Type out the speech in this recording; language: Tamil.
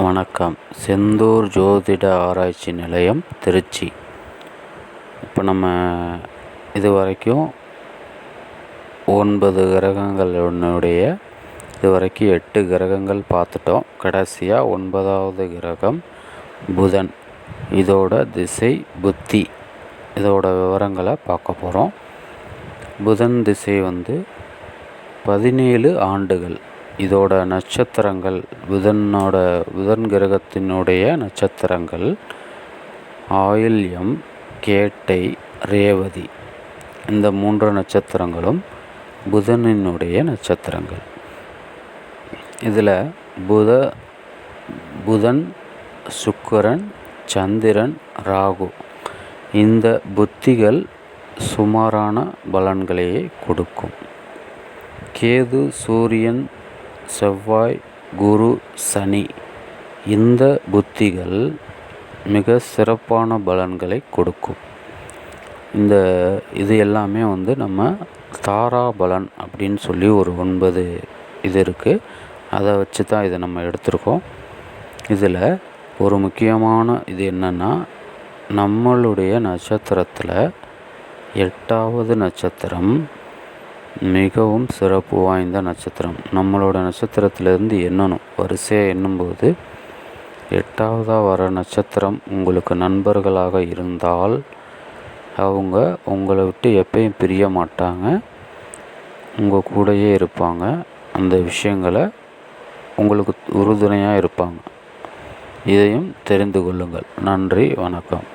வணக்கம். செந்தூர் ஜோதிட ஆராய்ச்சி நிலையம், திருச்சி. இப்போ நம்ம இது வரைக்கும் 9 கிரகங்களுடைய இது வரைக்கும் 8 கிரகங்கள் பார்த்துட்டோம். கடைசியாக 9வது கிரகம் புதன். இதோட திசை புத்தி, இதோட விவரங்களை பார்க்க போகிறோம். புதன் திசை 17 ஆண்டுகள். இதோட நட்சத்திரங்கள், புதன் கிரகத்தினுடைய நட்சத்திரங்கள் ஆயில்யம், கேட்டை, ரேவதி. இந்த 3 நட்சத்திரங்களும் புதனினுடைய நட்சத்திரங்கள். இதில் புதன், சுக்கிரன், சந்திரன், ராகு இந்த புத்திகள் சுமாரான பலன்களையே கொடுக்கும். கேது, சூரியன், செவ்வாய், குரு, சனி இந்த புத்திகள் மிக சிறப்பான பலன்களை கொடுக்கும். இது எல்லாமே நம்ம தாராபலன் அப்படின்னு சொல்லி ஒரு 9 இது இருக்குது. அதை வச்சு தான் இதை நம்ம எடுத்திருக்கோம். இதில் ஒரு முக்கியமான இது என்னென்னா, நம்மளுடைய நட்சத்திரத்தில் 8வது நட்சத்திரம் மிகவும் சிறப்பு வாய்ந்த நட்சத்திரம். நம்மளோட நட்சத்திரத்திலேருந்து எண்ணணும், வரிசையாக எண்ணும்போது 8வதாக வர நட்சத்திரம் உங்களுக்கு நண்பர்களாக இருந்தால் அவங்க உங்களை விட்டு எப்பயும் பிரிய மாட்டாங்க, உங்கள் கூடயே இருப்பாங்க. அந்த விஷயங்களை உங்களுக்கு உறுதுணையாக இருப்பாங்க. இதையும் தெரிந்து கொள்ளுங்கள். நன்றி, வணக்கம்.